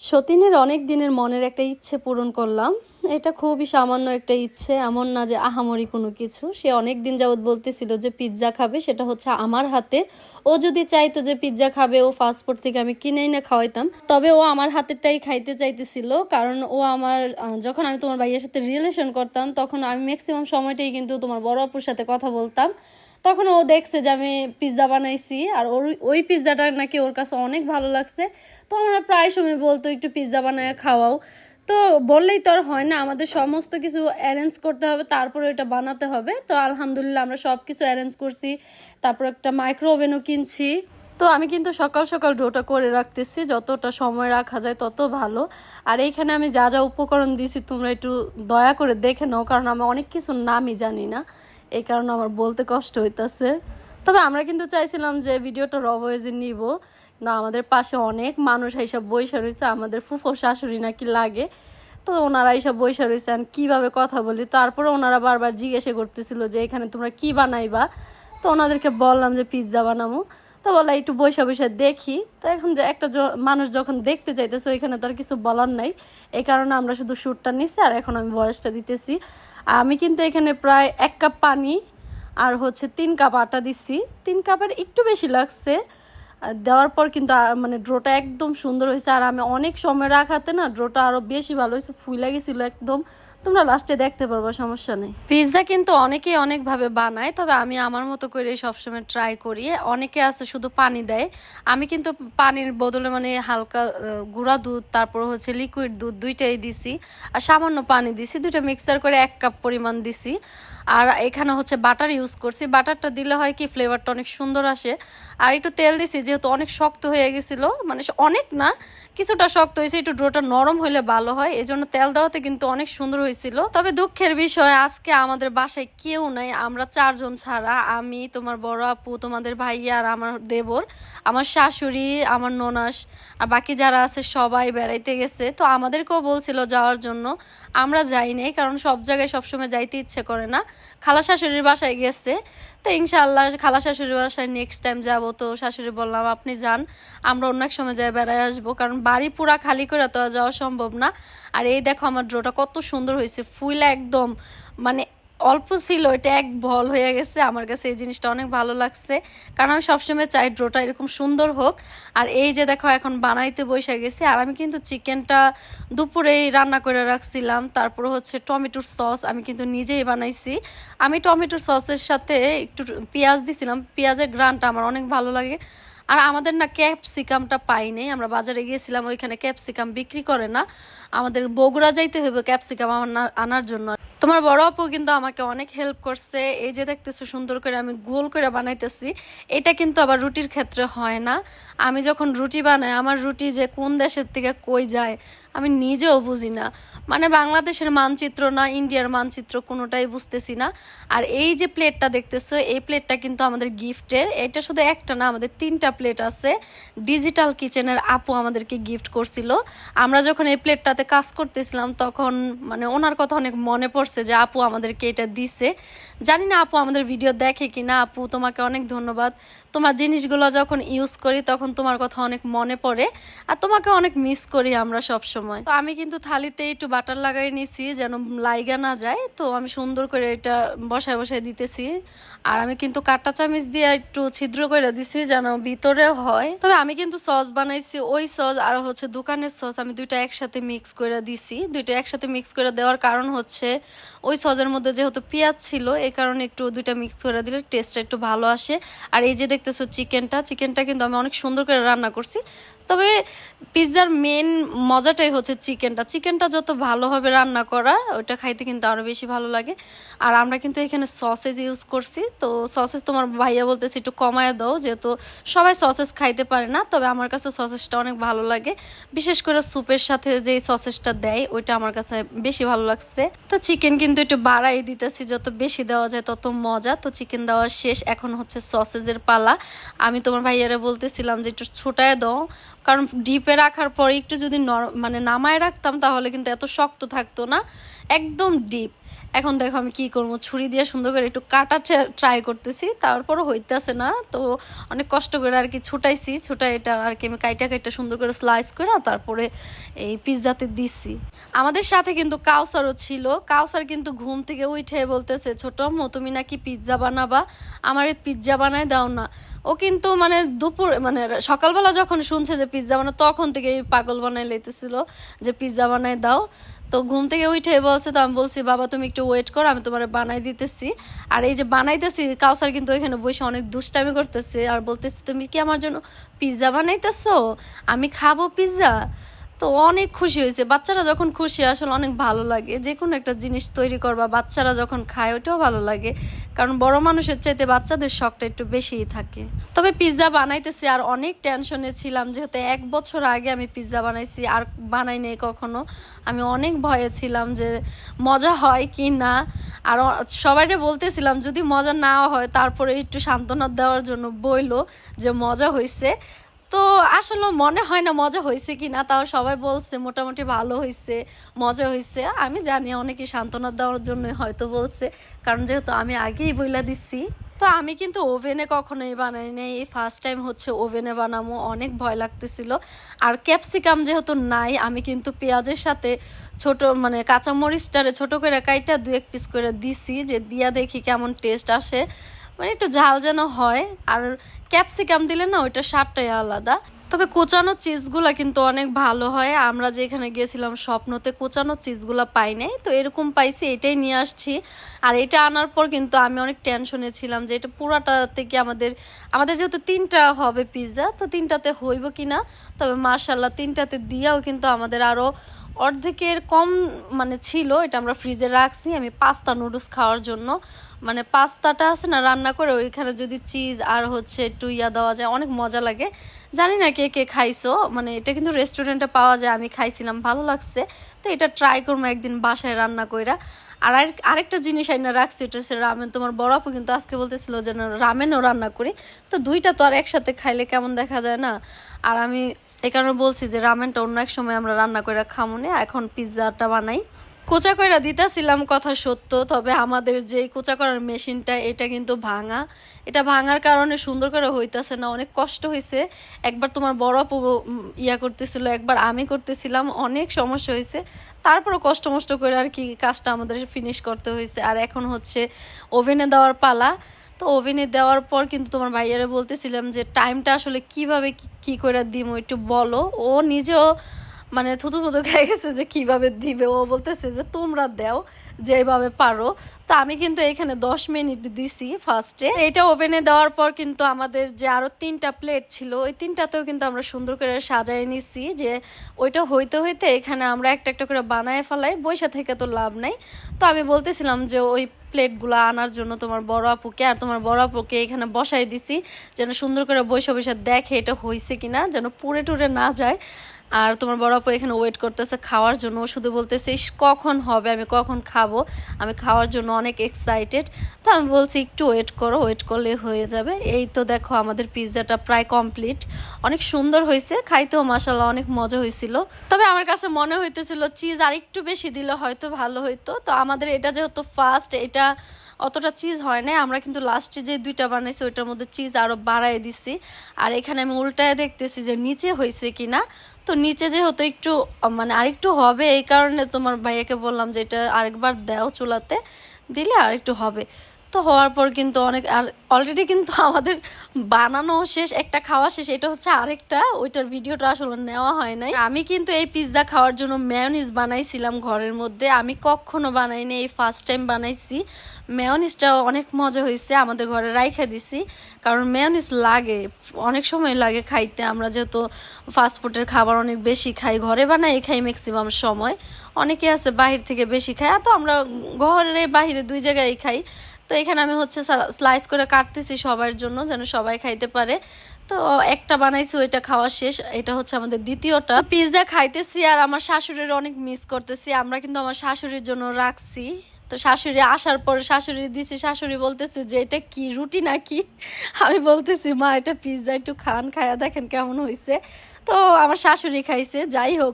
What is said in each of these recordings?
সতীনের অনেক দিনের মনের একটা ইচ্ছে পূরণ করলাম। এটা খুবই সামান্য একটা ইচ্ছে, এমন না যে আহামরি কোনো কিছু। সে অনেক দিন যাবৎ বলতেছিল যে পিৎজা খাবে, সেটা হচ্ছে আমার হাতে। ও যদি চাইতো যে পিৎজা খাবে, ও ফাস্টফুড থেকে আমি কিনেই না খাওয়াইতাম, তবে ও আমার হাতেরটাই খাইতে চাইতেছিল। কারণ ও আমার যখন আমি তোমার ভাইয়ের সাথে রিলেশন করতাম, তখন আমি ম্যাক্সিমাম সময়টাই কিন্তু তোমার বড় আপুর সাথে কথা বলতাম। তখন ও দেখছে যে আমি পিৎজা বানাইছি, আর ওই পিৎজাটা নাকি ওর কাছে অনেক ভালো লাগছে। তো আমরা প্রায় সময় বলতো একটু পিৎজা বানায় খাওয়াও। তো বললেই তো আর হয় না, আমাদের সমস্ত কিছু অ্যারেঞ্জ করতে হবে, তারপরে এটা বানাতে হবে। তো আলহামদুলিল্লাহ আমরা সব কিছু অ্যারেঞ্জ করছি। তারপর একটা মাইক্রো ওভেনও কিনছি। তো আমি কিন্তু সকাল সকাল ডোটা করে রাখতেছি, যতটা সময় রাখা যায় তত ভালো। আর এইখানে আমি যা যা উপকরণ দিছি তোমরা একটু দয়া করে দেখে নাও, কারণ আমি অনেক কিছু নামই জানি না, এই কারণে আমার বলতে কষ্ট হইতাছে। তবে আমরা কিন্তু চাইছিলাম যে ভিডিওটা র ভয়েসে নিব না। আমাদের পাশে অনেক মানুষ এইসব বইসা রয়েছে, আমাদের ফুফো শাশুড়ি নাকি লাগে। তো ওনারা এইসব বইসা রয়েছে, আর কীভাবে কথা বলি। তারপরে ওনারা বারবার জিজ্ঞাসা করতেছিল যে এখানে তোমরা কি বানাইবা। তো ওনাদেরকে বললাম যে পিৎজা বানাবো। তো বলা একটু বৈশা বৈশা দেখি। তো এখন যে একটা মানুষ যখন দেখতে চাইতেছে, ওইখানে তো আর কিছু বলার নাই। এই কারণে আমরা শুধু শ্যুটটা নিছি, আর এখন আমি ভয়েসটা দিতেছি। আমি কিন্তু এখানে প্রায় 1 কাপ পানি আর হচ্ছে 3 কাপ আটা দিচ্ছি। 3 কাপের একটু বেশি লাগছে। দেওয়ার পর কিন্তু মানে ড্রোটা একদম সুন্দর হয়েছে। আর আমি অনেক সময় রাখাতে না ড্রোটা আরও বেশি ভালো হয়েছে, ফুইলা গেছিলো একদম। তোমরা লাস্টে দেখতে পারবো, সমস্যা নেই। পিৎজা কিন্তু অনেকেই অনেকভাবে বানায়, তবে আমি আমার মতো করে সবসময় ট্রাই করি। অনেকে আছে শুধু পানি দেয়, আমি কিন্তু পানির বদলে মানে হালকা গুঁড়া দুধ, তারপর হচ্ছে লিকুইড দুধ, দুইটাই দিছি। আর সামান্য পানি দিছি, দুইটা মিক্সার করে 1 কাপ পরিমাণ দিছি। আর এখানে হচ্ছে বাটার ইউজ করছি। বাটারটা দিলে হয় কি ফ্লেভারটা অনেক সুন্দর আসে। আর একটু তেল দিছি, যেহেতু অনেক শক্ত হয়ে গেছিলো, মানে অনেক না, কিছুটা শক্ত হয়েছে, একটু ডোটা নরম হইলে ভালো হয়, এই জন্য তেল দেওয়াতে কিন্তু অনেক সুন্দর হয়েছিল। তবে দুঃখের বিষয়, আজকে আমাদের বাসায় কেউ নাই, আমরা 4 জন ছাড়া। আমি, তোমার বড় আপু, তোমাদের ভাইয়া, আর আমার দেবর, আমার শাশুড়ি, আমার ননাস, আর বাকি যারা আছে সবাই বেড়াইতে গেছে। তো আমাদেরকেও বলছিল যাওয়ার জন্য, আমরা যাইনি, কারণ সব জায়গায় সবসময় যাইতে ইচ্ছে করে না। খালা শাশুড়ির বাসায় গেছে। তো ইনশাআল্লাহ খালা শাশুড়ির বাসায় নেক্সট টাইম যাবো। তো শাশুড়ি বললাম আপনি যান, আমরা অন্য এক সময় যাই বেড়ায় আসবো, কারণ বাড়ি পুরা খালি করে তো যাওয়া সম্ভব না। আর এই দেখো আমার ড্রোটা কত সুন্দর হয়েছে, ফুইলা একদম, মানে অল্প ছিল এটা এক বল হয়ে গেছে। আমার কাছে এই জিনিসটা অনেক ভালো লাগছে, কারণ আমি সবসময় চাই ড্রোটা এরকম সুন্দর হোক। আর এই যে দেখো এখন বানাইতে বসে গেছি। আর আমি কিন্তু চিকেনটা দুপুরেই রান্না করে রাখছিলাম। তারপর হচ্ছে টমেটোর সস আমি কিন্তু নিজেই বানাইছি। আমি টমেটোর সসের সাথে একটু পেঁয়াজ দিছিলাম, পেঁয়াজের গ্রানটা আমার অনেক ভালো লাগে। আর আমাদের না ক্যাপসিকামটা পাই নাই, আমরা বাজারে গিয়েছিলাম, ওইখানে ক্যাপসিকাম বিক্রি করে না। আমাদের বগুড়া যাইতে হইবে ক্যাপসিকাম আনার জন্য। তোমার বড় আপু কিন্তু আমাকে অনেক হেল্প করছে। এই যে দেখতেছো সুন্দর করে আমি গোল করে বানাইতেছি, এটা কিন্তু আবার রুটির ক্ষেত্রে হয় না। আমি যখন রুটি বানাই, আমার রুটি যে কোন দেশের থেকে কই যায় আমি নিজেও বুঝি না। মানে বাংলাদেশের মানচিত্র না ইন্ডিয়ার মানচিত্র, কোনোটাই বুঝতেছি না। আর এই যে প্লেটটা দেখতেছো, এই প্লেটটা কিন্তু আমাদের গিফটের। এটা শুধু একটা না, আমাদের 3টা প্লেট আছে। ডিজিটাল কিচেনের আপু আমাদেরকে গিফট করছিল। আমরা যখন এই প্লেটটাতে কাজ করতেছিলাম, তখন মানে ওনার কথা অনেক মনে পড়ছে যে আপু আমাদেরকে এটা দিছে। জানি না আপু আমাদের ভিডিও দেখে কি না। আপু তোমাকে অনেক ধন্যবাদ। তোমার জিনিসগুলো যখন ইউজ করি তখন তোমার কথা অনেক মনে পড়ে, আর তোমাকে অনেক মিস করি আমরা সব সময়। তো আমি কিন্তু থালিতে একটু বাটার লাগাই নিছি যেন লাইগা না যায়। তো আমি সুন্দর করে এটা বসায় বসায় দিতেছি। আর আমি কিন্তু কাঁটা চামচ দিয়ে একটু ছিদ্র করে দিছি যেন ভিতরে হয়। তবে আমি কিন্তু সস বানাইছি, ওই সস আর হচ্ছে দোকানের সস আমি দুইটা একসাথে মিক্স করে দিছি। দুইটা একসাথে মিক্স করে দেওয়ার কারণ হচ্ছে ওই সসের মধ্যে যেহেতু পেঁয়াজ ছিল, এই কারণে একটু দুইটা মিক্স করে দিলে টেস্টটা একটু ভালো আসে। আর এই যে দেখতেছো চিকেনটা কিন্তু আমি অনেক সুন্দর করে রান্না করছি। তবে পিৎজার মেন মজাটাই হচ্ছে চিকেনটা যত ভালোভাবে রান্না করা, ওটা খাইতে কিন্তু আরও বেশি ভালো লাগে। আর আমরা কিন্তু এখানে সসেজ ইউজ করছি। তো সসেজ তোমার ভাইয়া বলতেছে একটু কমায় দাও, যেহেতু সবাই সসেজ খাইতে পারে না। তবে আমার কাছে সসেজটা অনেক ভালো লাগে, বিশেষ করে স্যুপের সাথে যে সসেজটা দেয় ওইটা আমার কাছে বেশি ভালো লাগছে। তো চিকেন কিন্তু একটু বাড়াই দিতেছি, যত বেশি দেওয়া যায় তত মজা। তো চিকেন দেওয়া শেষ, এখন হচ্ছে সসেজের পালা। আমি তোমার ভাইয়ারে বলতেছিলাম যে একটু ছোটায় দাও, কারণ ডিপে রাখার পরে একটু যদি মানে নামায় রাখতাম তাহলে কিন্তু এত শক্ত থাকতো না। একদম ডিপ এখন দেখো আমি কি করবো, ছুরি দিয়ে সুন্দর করে একটু কাটা ট্রাই করতেছি, তারপরও হইতেছে না। তো অনেক কষ্ট করে আর কি ছুটাইছি, ছুটাই এটা আর কি আমি কাইটা সুন্দর করে স্লাইস করে তারপরে এই পিৎজাতে দিছি। আমাদের সাথে কিন্তু কাউসারও ছিল। কাউসার কিন্তু ঘুম থেকে উঠে বলতেছে, ছোট আম্মু তুমি নাকি পিৎজা বানাবা, আমার এই পিৎজা বানায় দাও না। ও কিন্তু মানে দুপুর মানে সকালবেলা যখন শুনছে যে পিৎজা বানায় তখন থেকে পাগল বানাই লেতেছিল যে পিৎজা বানায় দাও। তো ঘুম থেকে উঠে বলছে, তো আমি বলছি বাবা তুমি একটু ওয়েট করো, আমি তোমার বানাই দিতেছি। আর এই যে বানাইতেছি, কাউসার কিন্তু ওইখানে বসে অনেক দুষ্টামি করতেছে আর বলতেছে তুমি কি আমার জন্য পিৎজা বানাইতেছো, আমি খাবো পিৎজা। তো অনেক খুশি হয়েছে। বাচ্চারা যখন খুশি আসলে অনেক ভালো লাগে, যে কোনো একটা জিনিস তৈরি করবা বাচ্চারা যখন খায় ওটাও ভালো লাগে, কারণ বড় মানুষের চাইতে বাচ্চাদের শখটা একটু বেশিই থাকে। তবে পিৎজা বানাইতেছি আর অনেক টেনশনে ছিলাম, যেহেতু 1 বছর আগে আমি পিৎজা বানাইছি আর বানাই নেই কখনো। আমি অনেক ভয়ে ছিলাম যে মজা হয় কি না, আর সবাইকে বলতেছিলাম যদি মজা না হয় তারপরে একটু সান্ত্বনা দেওয়ার জন্য বইলো যে মজা হয়েছে। তো আসলে মনে হয় না মজা হয়েছে কি না, তাও সবাই বলছে মোটামুটি ভালো হয়েছে, মজা হয়েছে। আমি জানি অনেকে সান্ত্বনা দেওয়ার জন্য হয়তো বলছে, কারণ যেহেতু আমি আগেই বইলা দিচ্ছি। তো আমি কিন্তু ওভেনে কখনোই বানাই নাই, এই ফার্স্ট টাইম হচ্ছে ওভেনে বানাবো, অনেক ভয় লাগতেছিল। আর ক্যাপসিকাম যেহেতু নাই, আমি কিন্তু পেঁয়াজের সাথে ছোট মানে কাঁচামরিচটারে ছোট করে কাইটা 2-1 পিস করে দিছি, যে দিয়া দেখি কেমন টেস্ট আসে, মানে একটু ঝাল যেন হয়। আর ক্যাপসিকাম দিলে না ওইটা স্বাদটাই আলাদা। তবে কোচানো চিজগুলা কিন্তু অনেক ভালো হয়। আমরা যেখানে গিয়েছিলাম স্বপ্নতে কোচানো চিজগুলা পাই নাই, তো এরকম পাইছি, এটাই নিয়ে আসছি। আর এটা আনার পর কিন্তু আমি অনেক টেনশনে ছিলাম যে এটা পুরাটা থেকে আমাদের আমাদের যেহেতু 3টা হবে পিৎজা, তো 3টাতে হইব কিনা। তবে মার্শাল্লাহ 3টাতে দিয়েও কিন্তু আমাদের আরো অর্ধেকের কম মানে ছিল। এটা আমরা ফ্রিজে রাখছি আমি পাস্তা নুডলস খাওয়ার জন্য। মানে পাস্তাটা আছে না রান্না করে ওইখানে যদি চিজ আর হচ্ছে একটু দেওয়া যায় অনেক মজা লাগে। জানি না কে কে খাইছো, মানে এটা কিন্তু রেস্টুরেন্টে পাওয়া যায়, আমি খাইছিলাম ভালো লাগছে। তো এটা ট্রাই করবো একদিন বাসায় রান্না কইরা। আর আরেকটা জিনিস আইনা রাখছি, এটা হচ্ছে রামেন। তোমার বড় আপু কিন্তু আজকে বলতেছিল যে রামেনও রান্না করি, তো দুইটা তো আর একসাথে খাইলে কেমন দেখা যায় না। আর আমি এই কারণে বলছি যে রামেনটা অন্য এক সময় আমরা রান্না করে খামো না, এখন পিৎজাটা বানাই। কোচা কইরা দিতেছিলাম কথা সত্য, তবে আমাদের যে কোচা করার মেশিনটা এটা কিন্তু ভাঙা। এটা ভাঙার কারণে সুন্দর করে হইতাছে না, অনেক কষ্ট হয়েছে। একবার তোমার বড় আপু করতেছিল, একবার আমি করতেছিলাম, অনেক সমস্যা হয়েছে। তারপরও কষ্ট মষ্ট করে আর কি কাজটা আমাদের ফিনিশ করতে হয়েছে। আর এখন হচ্ছে ওভেনে দেওয়ার পালা। তো ওভেনে দেওয়ার পর কিন্তু তোমার ভাইয়ারে বলতেছিলাম যে টাইমটা আসলে কিভাবে কি করে দিমো একটু বলো। ও নিজেও মানে থুতু থুতু খেয়ে গেছে যে কিভাবে দিবে। ও বলতেছে যে তোমরা দাও যেভাবে পারো। তো আমি কিন্তু এখানে 10 মিনিট দিছি ফার্স্টে। এটা ওভেনে দেওয়ার পর কিন্তু আমাদের যে আরো 3টা প্লেট ছিল, ওই 3টাতেও কিন্তু আমরা সুন্দর করে সাজাই নিছি, যে ওইটা হইতে হইতে এখানে আমরা একটা একটা করে বানায় ফেলাই, বৈশা থেকে তো লাভ নাই। তো আমি বলতেছিলাম যে ওই প্লেটগুলো আনার জন্য তোমার বড় আপুকে, আর তোমার বড় আপুকে এখানে বসাই দিছি যেন সুন্দর করে বৈশা বৈশা দেখে এটা হয়েছে কিনা, যেন পুড়ে টুরে না যায়। আর তোমার বড় আপু এখানে ওয়েট করতেছে খাওয়ার জন্য, শুধু বলতেছে কখন হবে, আমি কখন খাবো, আমি খাওয়ার জন্য অনেক এক্সাইটেড। তো আমি বলছি একটু ওয়েট করো, ওয়েট করলে হয়ে যাবে। এই তো দেখো আমাদের পিৎজাটা প্রায় কমপ্লিট, অনেক সুন্দর হয়েছে, খাইতেও মাশাআল্লাহ অনেক মজা হয়েছিল। তবে আমার কাছে মনে হইতেছিল চিজ আর একটু বেশি দিলে হয়তো ভালো হইতো। তো আমাদের এটা যেহেতু ফার্স্ট, এটা অতটা চিজ হয় না, আমরা কিন্তু লাস্টে যে 2টা বানাইছি ওইটার মধ্যে চিজ আরো বাড়াই দিছি। আর এখানে আমি উল্টায় দেখতেছি যে নিচে হয়েছে কিনা। তো নিচে যেহেতু একটু মানে আরেকটু হবে, এই কারণে তোমার ভাইয়াকে বললাম যে এটা আরেকবার দাও চুলাতে, দিলে আরেকটু হবে। তো হওয়ার পর কিন্তু অনেক অলরেডি কিন্তু আমাদের বানানো শেষ, একটা খাওয়া শেষ, এটা হচ্ছে আরেকটা, ওইটার ভিডিওটা আসলে নেওয়া হয় নাই। আমি কিন্তু এই পিৎজা খাওয়ার জন্য মেয়োনিজ বানাইছিলাম ঘরের মধ্যে, আমি কখনো বানাইনি, এই ফার্স্ট টাইম বানাইছি। মেয়োনিজটা অনেক মজা হয়েছে, আমাদের ঘরে রাইখা দিছি, কারণ মেয়োনিজ লাগে, অনেক সময় লাগে খাইতে। আমরা যেহেতু ফাস্টফুডের খাবার অনেক বেশি খাই, ঘরে বানাই খাই ম্যাক্সিমাম সময়। অনেকে আছে বাহির থেকে বেশি খায়, তো আমরা ঘরে বাহিরে 2 জায়গায় খাই। তো এখানে আমি হচ্ছে স্লাইস করে কাটতেছি সবার জন্য, যেন সবাই খাইতে পারে। তো একটা বানাইছি, ওইটা খাওয়া শেষ, এটা হচ্ছে আমাদের দ্বিতীয়টা পিৎজা খাইতেছি। আর আমার শাশুড়ির অনেক মিস করতেছি, আমরা কিন্তু আমার শাশুড়ির জন্য রাখছি। তো শাশুড়ি আসার পর শাশুড়ি দিছি, শাশুড়ি বলতেছে যে এটা কি রুটি নাকি। আমি বলতেছি মা এটা পিৎজা, একটু খান, খায়া দেখেন কেমন হয়েছে। তো তো আমার শাশুড়ি খাইছে, যাই হোক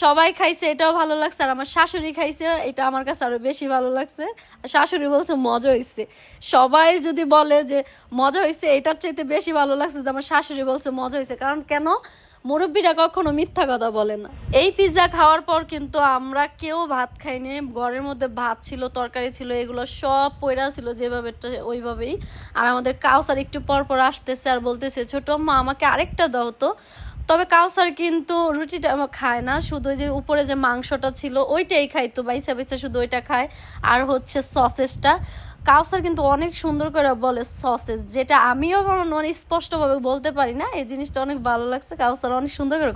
সবাই খাইছে এটাও ভালো লাগছে, আর আমার শাশুড়ি খাইছে এটা আমার কাছে আরো বেশি ভালো লাগছে। আর শাশুড়ি বলছে মজা হয়েছে। সবাই যদি বলে যে মজা হয়েছে, এটার চাইতে বেশি ভালো লাগছে যে আমার শাশুড়ি বলছে মজা হয়েছে। কারণ কেন, মুরব্বীরা কখনো মিথ্যা কথা বলে না। এই পিৎজা খাওয়ার পর কিন্তু আমরা কেউ ভাত খাইনি। ঘরের মধ্যে ভাত ছিল, তরকারি ছিল, এগুলো সব পয়রা ছিল যেভাবে ওইভাবেই। আর আমাদের কাউসার একটু পর পর আসতেছে আর বলতেছে ছোট আম্মা আমাকে আরেকটা দাও তো। তবে কাউসার কিন্তু রুটিটা খায় না, শুধু যে উপরে যে মাংসটা ছিল ওইটাই খাইতো, বাইসা বাইসা শুধু ওইটা খায়। আর হচ্ছে সসেসটা, কাউসার কিন্তু অনেক সুন্দর করে বলে সসেস, যেটা আমিও মানে স্পষ্টভাবে বলতে পারি না। এই জিনিসটা অনেক ভালো লাগছে, কাউসার অনেক সুন্দর করে